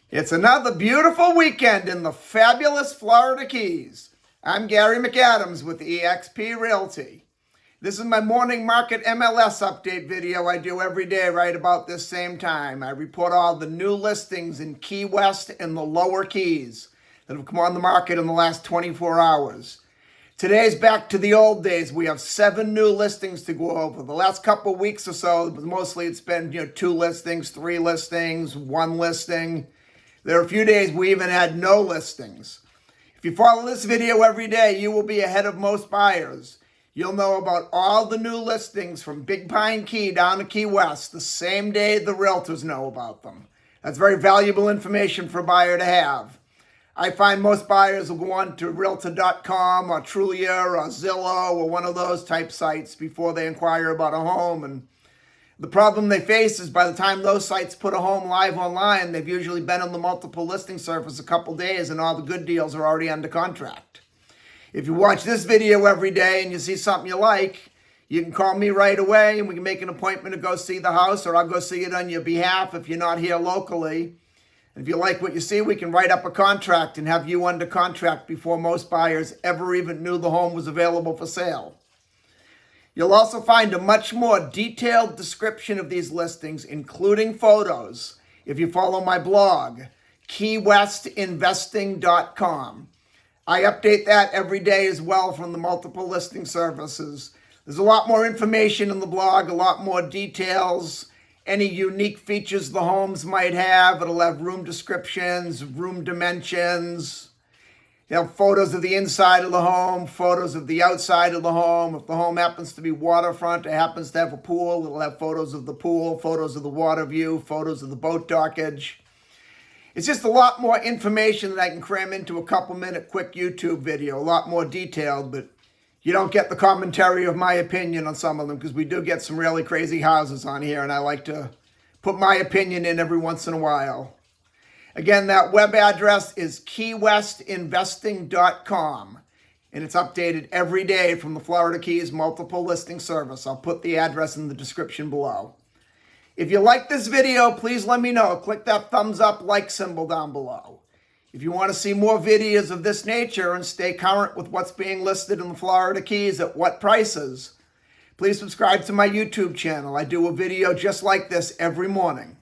It's another beautiful weekend in the fabulous Florida Keys. I'm Gary McAdams with eXp Realty. This is my morning market MLS update video I do every day right about this same time. I report all the new listings in Key West and the lower Keys that have come on the market in the last 24 hours. Today's back to the old days. We have 7 new listings to go over. The last couple of weeks or so, mostly it's been 2 listings, 3 listings, 1 listing. There are a few days we even had no listings. If you follow this video every day, you will be ahead of most buyers. You'll know about all the new listings from Big Pine Key down to Key West the same day the realtors know about them. That's very valuable information for a buyer to have. I find most buyers will go on to realtor.com or Trulia or Zillow or one of those type sites before they inquire about a home. And the problem they face is by the time those sites put a home live online, they've usually been on the multiple listing service a couple days and all the good deals are already under contract. If you watch this video every day and you see something you like, you can call me right away and we can make an appointment to go see the house, or I'll go see it on your behalf if you're not here locally. And if you like what you see, we can write up a contract and have you under contract before most buyers ever even knew the home was available for sale. You'll also find a much more detailed description of these listings, including photos, if you follow my blog, keywestinvesting.com. I update that every day as well from the multiple listing services. There's a lot more information in the blog, a lot more details, any unique features the homes might have. It'll have room descriptions, room dimensions. You have photos of the inside of the home, photos of the outside of the home. If the home happens to be waterfront, it happens to have a pool, it'll have photos of the pool, photos of the water view, photos of the boat dockage. It's just a lot more information that I can cram into a couple-minute quick YouTube video, a lot more detailed, but you don't get the commentary of my opinion on some of them because we do get some really crazy houses on here, and I like to put my opinion in every once in a while. Again, that web address is keywestinvesting.com, and it's updated every day from the Florida Keys multiple listing service. I'll put the address in the description below. If you like this video, please let me know. Click that thumbs up like symbol down below. If you want to see more videos of this nature and stay current with what's being listed in the Florida Keys at what prices, please subscribe to my YouTube channel. I do a video just like this every morning.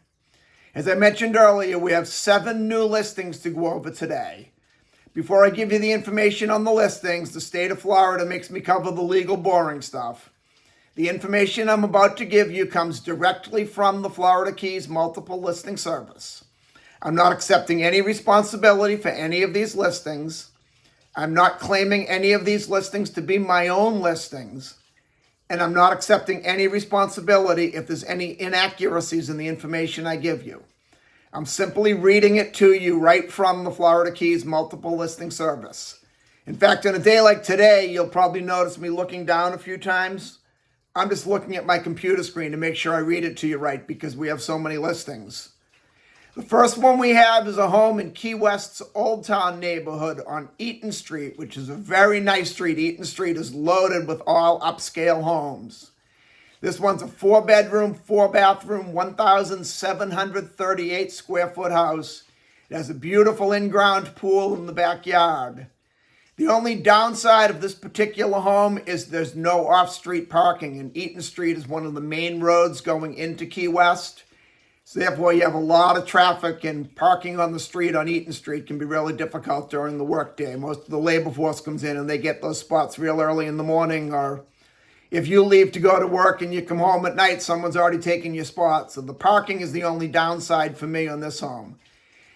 As I mentioned earlier, we have 7 new listings to go over today. Before I give you the information on the listings, the state of Florida makes me cover the legal boring stuff. The information I'm about to give you comes directly from the Florida Keys multiple listing service. I'm not accepting any responsibility for any of these listings. I'm not claiming any of these listings to be my own listings. And I'm not accepting any responsibility if there's any inaccuracies in the information I give you. I'm simply reading it to you right from the Florida Keys multiple listing service. In fact, on a day like today, you'll probably notice me looking down a few times. I'm just looking at my computer screen to make sure I read it to you right because we have so many listings. The first one we have is a home in Key West's Old Town neighborhood on Eaton Street, which is a very nice street. Eaton Street is loaded with all upscale homes. This one's a 4-bedroom, 4-bathroom, 1,738 square foot house. It has a beautiful in-ground pool in the backyard. The only downside of this particular home is there's no off-street parking, and Eaton Street is one of the main roads going into Key West. So therefore, you have a lot of traffic, and parking on the street on Eaton Street can be really difficult during the workday. Most of the labor force comes in and they get those spots real early in the morning, or if you leave to go to work and you come home at night, someone's already taken your spot. So the parking is the only downside for me on this home.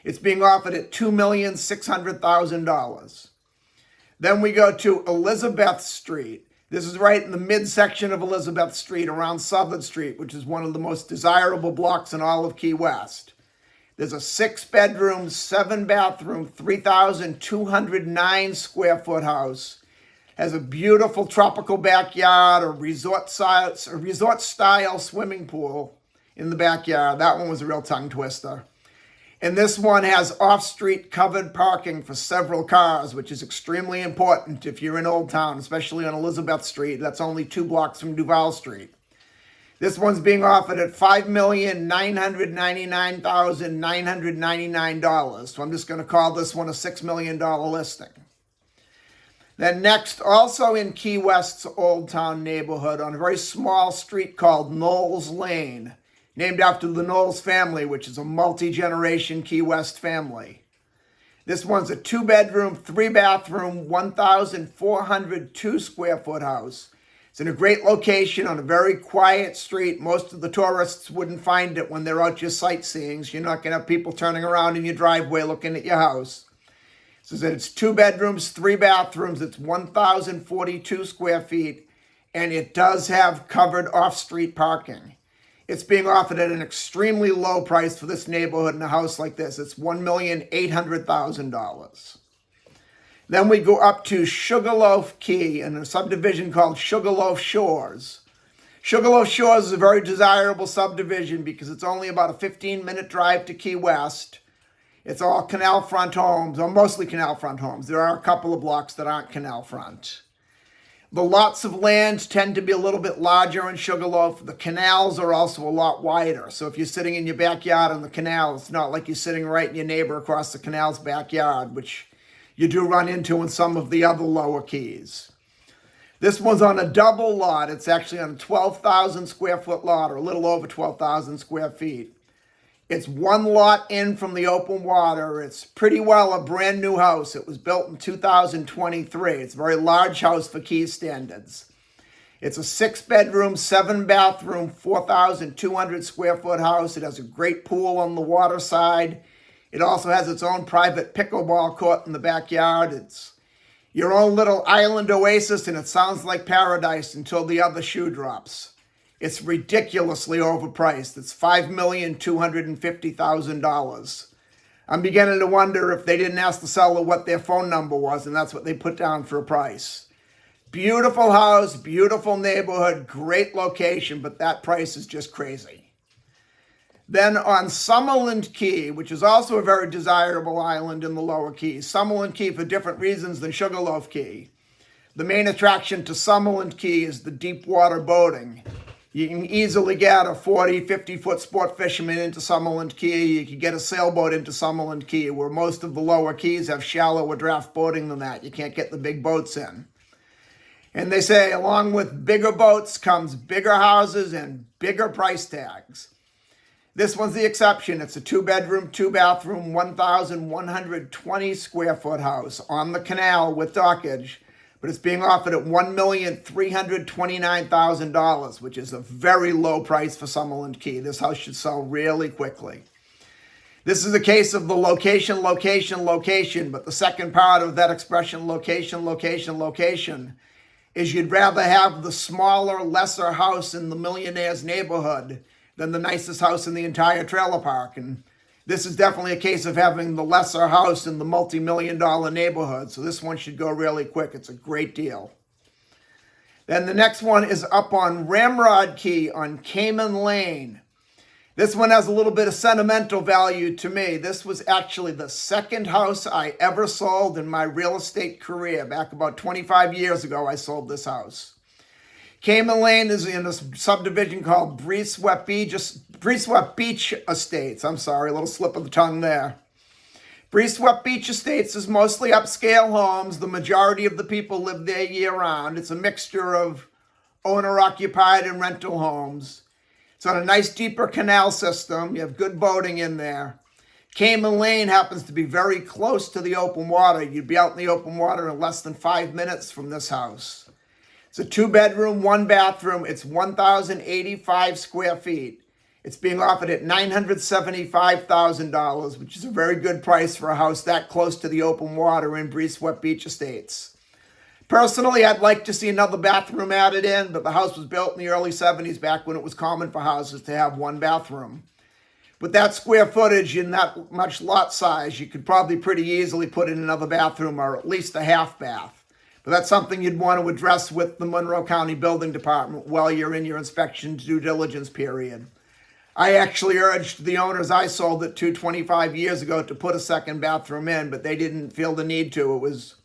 It's being offered at $2,600,000. Then we go to Elizabeth Street. This is right in the midsection of Elizabeth Street around Southern Street, which is one of the most desirable blocks in all of Key West. There's a 6-bedroom, 7-bathroom, 3,209 square foot house. Has a beautiful tropical backyard, a resort style swimming pool in the backyard. That one was a real tongue twister. And this one has off-street covered parking for several cars, which is extremely important if you're in Old Town, especially on Elizabeth Street. That's only 2 blocks from Duval Street. This one's being offered at $5,999,999. So I'm just going to call this one a $6 million listing. Then next, also in Key West's Old Town neighborhood on a very small street called Knowles Lane, named after the Knowles family, which is a multi-generation Key West family. This one's a 2-bedroom, 3-bathroom, 1,402 square foot house. It's in a great location on a very quiet street. Most of the tourists wouldn't find it when they're out just sightseeing. So you're not going to have people turning around in your driveway looking at your house. So it's 2 bedrooms, 3 bathrooms. It's 1,042 square feet. And it does have covered off-street parking. It's being offered at an extremely low price for this neighborhood in a house like this. It's $1,800,000. Then we go up to Sugarloaf Key in a subdivision called Sugarloaf Shores. Sugarloaf Shores is a very desirable subdivision because it's only about a 15-minute drive to Key West. It's all canal front homes, or mostly canal front homes. There are a couple of blocks that aren't canal front. The lots of land tend to be a little bit larger in Sugarloaf. The canals are also a lot wider. So if you're sitting in your backyard on the canal, it's not like you're sitting right in your neighbor across the canal's backyard, which you do run into in some of the other lower keys. This one's on a double lot. It's actually on a 12,000 square foot lot, or a little over 12,000 square feet. It's one lot in from the open water. It's pretty well a brand new house. It was built in 2023. It's a very large house for Keys standards. It's a 6-bedroom, 7-bathroom, 4,200 square foot house. It has a great pool on the water side. It also has its own private pickleball court in the backyard. It's your own little island oasis, and it sounds like paradise until the other shoe drops. It's ridiculously overpriced. It's $5,250,000. I'm beginning to wonder if they didn't ask the seller what their phone number was, and that's what they put down for a price. Beautiful house, beautiful neighborhood, great location, but that price is just crazy. Then on Summerland Key, which is also a very desirable island in the lower Keys. Summerland Key for different reasons than Sugarloaf Key. The main attraction to Summerland Key is the deep water boating. You can easily get a 40, 50-foot sport fisherman into Summerland Key. You can get a sailboat into Summerland Key, where most of the lower keys have shallower draft boating than that. You can't get the big boats in. And they say along with bigger boats comes bigger houses and bigger price tags. This one's the exception. It's a 2-bedroom, 2-bathroom, 1,120 square foot house on the canal with dockage, but it's being offered at $1,329,000, which is a very low price for Summerland Key. This house should sell really quickly. This is a case of the location, location, location, but the second part of that expression, location, location, location, is you'd rather have the smaller, lesser house in the millionaire's neighborhood than the nicest house in the entire trailer park. And this is definitely a case of having the lesser house in the multi-million-dollar neighborhood. So this one should go really quick. It's a great deal. Then the next one is up on Ramrod Key on Cayman Lane. This one has a little bit of sentimental value to me. This was actually the second house I ever sold in my real estate career. Back about 25 years ago, I sold this house. Cayman Lane is in a subdivision called Beachfront Beach Estates. I'm sorry, a little slip of the tongue there. Beachfront Beach Estates is mostly upscale homes. The majority of the people live there year-round. It's a mixture of owner-occupied and rental homes. It's on a nice deeper canal system. You have good boating in there. Cayman Lane happens to be very close to the open water. You'd be out in the open water in less than 5 minutes from this house. It's a 2-bedroom, 1-bathroom. It's 1,085 square feet. It's being offered at $975,000, which is a very good price for a house that close to the open water in Beachfront Beach Estates. Personally, I'd like to see another bathroom added in, but the house was built in the early 70s, back when it was common for houses to have one bathroom. With that square footage and that much lot size, you could probably pretty easily put in another bathroom, or at least a half bath. But that's something you'd want to address with the Monroe County Building Department while you're in your inspection due diligence period. I actually urged the owners I sold it to 25 years ago to put a second bathroom in, but they didn't feel the need to. It was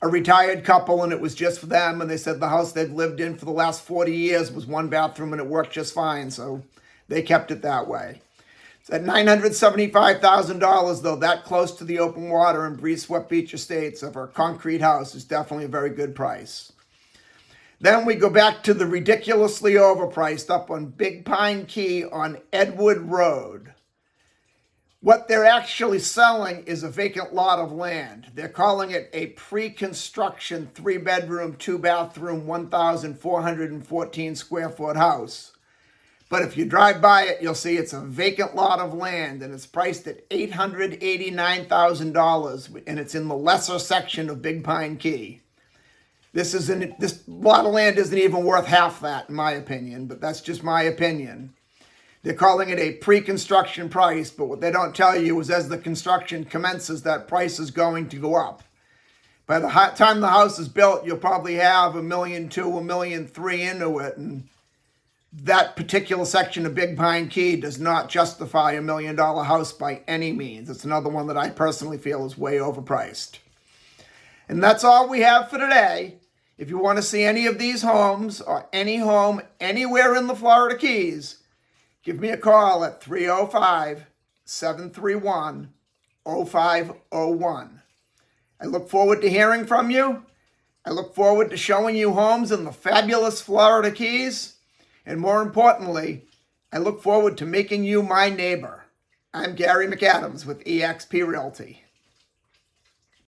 a retired couple and it was just for them, and they said the house they've lived in for the last 40 years was one bathroom and it worked just fine, so they kept it that way. It's at $975,000 though, that close to the open water and breeze-swept beach estates of our concrete house is definitely a very good price. Then we go back to the ridiculously overpriced up on Big Pine Key on Edward Road. What they're actually selling is a vacant lot of land. They're calling it a pre-construction 3-bedroom, 2-bathroom, 1,414 square foot house. But if you drive by it, you'll see it's a vacant lot of land, and it's priced at $889,000, and it's in the lesser section of Big Pine Key. This lot of land isn't even worth half that, in my opinion, but that's just my opinion. They're calling it a pre-construction price, but what they don't tell you is as the construction commences, that price is going to go up. By the time the house is built, you'll probably have $1.2 million, $1.3 million into it, and that particular section of Big Pine Key does not justify $1 million house by any means. It's another one that I personally feel is way overpriced. And that's all we have for today. If you want to see any of these homes or any home anywhere in the Florida Keys, give me a call at 305-731-0501. I look forward to hearing from you. I look forward to showing you homes in the fabulous Florida Keys. And more importantly, I look forward to making you my neighbor. I'm Gary McAdams with eXp Realty.